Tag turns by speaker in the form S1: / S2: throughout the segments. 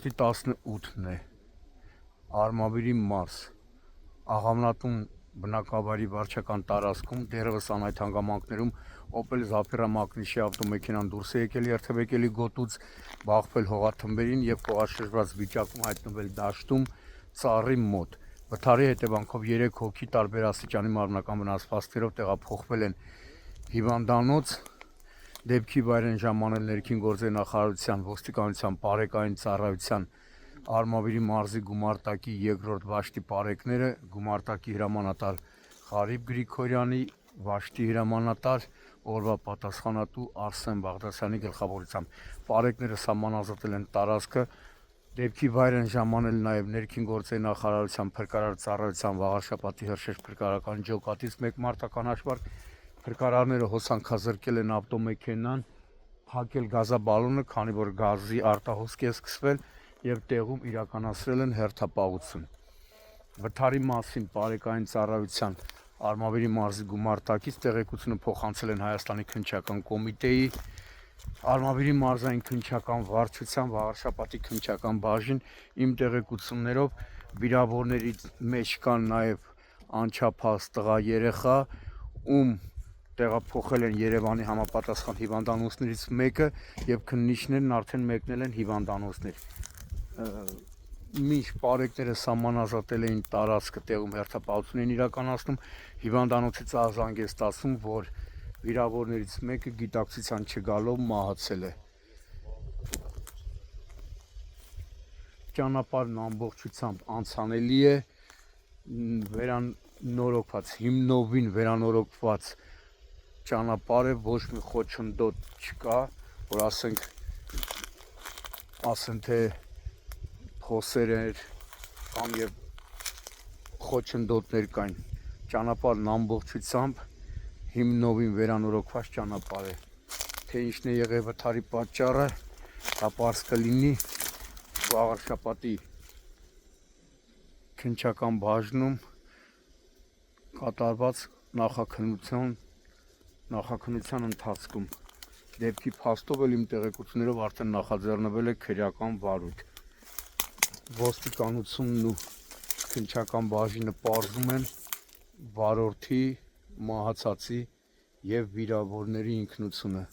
S1: Մարտի 18-ն է, Արմավիրի մարզ, Աղավնատուն բնակավայրի վարչական տարածքում, դեռևս անհայտ հանգամանքներում Opel Zafira մակնիշի ավտոմեքենան դուրս է եկել երթևեկելի գոտուց, բախվել հողաթմբերին և փողաշրջված վիճակում հայտնվել դաշտում ծառի մոտ։ Վթարի հետևանքով 3 հոգի տարբեր աստիճանի մարմնական վնասվածքներով տեղափոխվել են հիվանդանոց։ Դեպքի վայր են ժամանել ներքին գործերի նախարարության, ոստիկանության, բարեկային ծառայության, Արմավիրի մարզի գումարտակի 2-րդ վաշտի պարեկները, գումարտակի հրամանատար Ղարիբ Գրիգորյանի, վաշտի հրամանատար, օրվա պատասխանատու Արսեն Բաղդասարյանի գլխավորությամբ։ Պարեկները սահմանազատել են տարածքը։ Դեպքի վայր են ժամանել նաև ներքին գործերի նախարարության, փրկարար ծառայության, Վաղարշապատի Հրշեջ փրկարարական ջոկատից 1 մարտական հաշվարկ։ Փրկարարները հոսանքազրկել են ավտոմեքենան, փակել գազաբալոնը, քանի որ գազի արտահոսք է սկսվել, և տեղում իրականացրել են հերթապահություն։ Վթարի մասին բարեկային ծառայության, Արմավիրի մարզի գումարտակից տեղեկությունը փոխանցել են Հայաստանի քննչական կոմիտեի, Արմավիրի մարզային քննչական վարչության, Վաղարշապատի քննչական բաժին։ Իմ տեղեկություններով վիրավորների մեջ կան նաև անչափահաս տղա երեխա, ում տեղափոխել են Երևանի համապատասխան հիվանդանոցներից մեկը, և քննիչներն արդեն մեկնել են հիվանդանոցներ։ Մինչ պարեկները սահմանազատել էին տարածքը, տեղում հերթապահություն էին իրականացնում, հիվանդանոցից արձանագիր է ստացվում, որ վիրավորներից մեկը գիտակցության չգալով մահացել է։ Ճանապարհն ամբողջությամբ անցանելի է, վերանորոգված, հիմնովին վերանորոգված ճանապարհ է, ոչ մի խոչընդոտ չկա, որ ասեն թե փոսեր կամ եւ խոչընդոտներ կային։ Ճանապարհն ամբողջությամբ հիմնովին վերանորոգված ճանապարհ է։ Թե ինչն է եղել վթարի պատճառը, դա պարզ կլինի Վաղարշապատի քննչական բաժնում կատարված նախաքննության ընթացքում։ Դեպքի փաստով էլ իմ տեղեկություններով արդեն նախաձեռնվել է քրեական վարույթ։ Ոստիկանությունն ու քննչական բաժինը պարզում են վարորդի, մահացածի և վիրավորների ինքնությունը։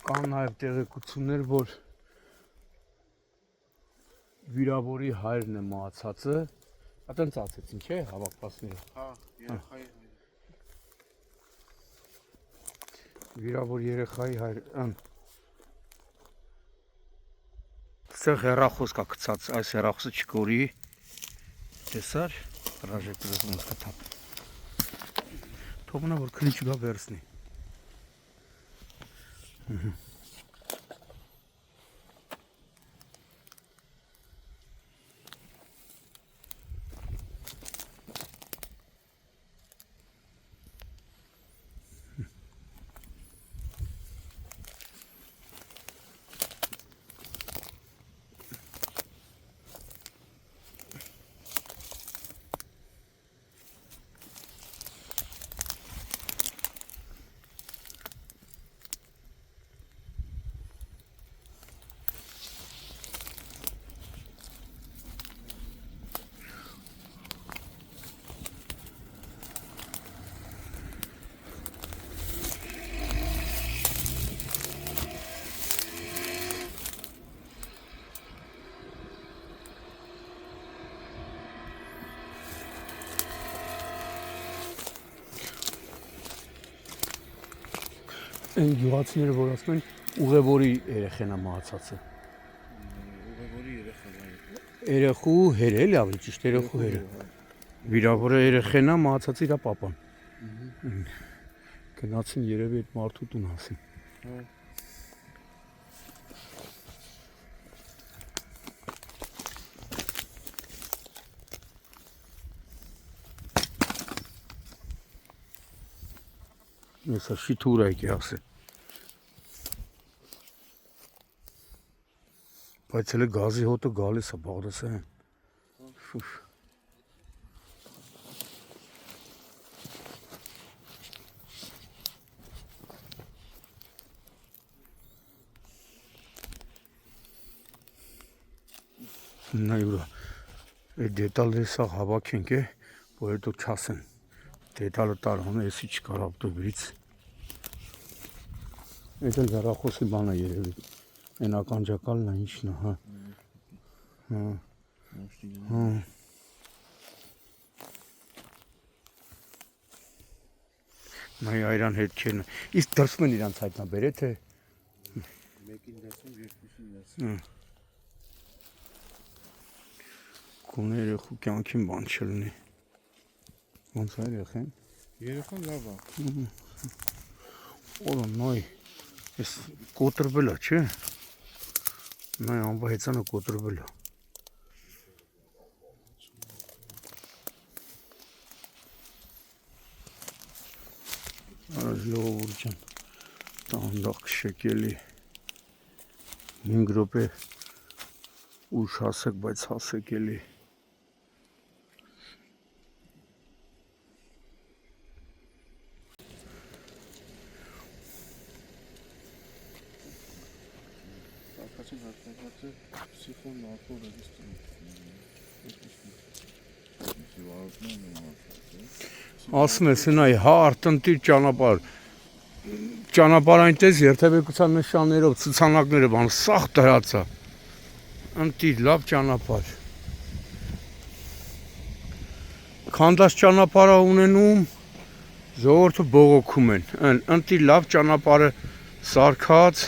S1: Կան նաև տեղեկություններ, որ վիրավորի հայրն է մահացածը, այդտենց ասեցին, չէ՞, հավաքվածները։
S2: Հա, երեխայի
S1: Վիրավոր երեխայի հայրը։ Ստեղ հեռախոս կա գցած, այս հեռախոսը չկորի։ Տեսար, պրոժեկտորը ոնց կա թափ։ Թողնա որ քնիչ գա վերցնի։ Այն գյուղացիները, որ ասում են Ուղևորի երեխեն է մահացածը։
S2: Ուղևորի երեխան է։
S1: Երեխու հերը էլի ավելի ճիշտ երեխու հերը։ Վիրավորը երեխեն է մահացած իր պապան։ Գնացին երևի այդ մարդու տուն հասին։ Եսա շիթուր այգի ասե։ Բայց էլ գազի հոտը գալիս է Բաղդասարյան։ Շուշ։ Նա յուրա այդ դետալները սա հավաքենք է, որ հետո չասեն դետալը տարան էսի չկար ավտոբրից։ Այդ էլ հեռախոսի բան է երևի։ Այն ականջակալն է ինչն է, հա։ Մայ այրան հետքերն է։ Իսկ դրսում են իրանց հայտնաբերե, թե։
S2: Մեկին դասում, երկուսին դասում։
S1: Գոնե երեխու կյանքին բան չլինի։ Ոնց է երեխեն։
S2: Երեխան լավ է։
S1: Օլա նայ, ես կոտրվել է, չէ։ Նայ անվա հեծանը կոտրվել է։ Արազ լողովուր ջան, տանդակ շեկելի 5 րոպե ուշ հասեք, բայց հասեք էլի։
S2: Ակացին հարկակացը սիխոն ալկոլ է դիստում։
S1: Ասում ես նայ հարթ ընտիր ճանապարհ։ Ճանապարհային տես երթևեկության նշաններով ցուցանակները բան սաղ դրած է։ Ընտիր լավ ճանապարհ։ Քանդած ճանապարհ ունենում ժողովուրդը բողոքում են։ Ընտիր լավ ճանապարհը սարքած։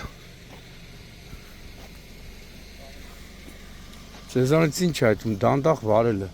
S1: Ձեզանից ինչ է այդում դանդաղ վարելը։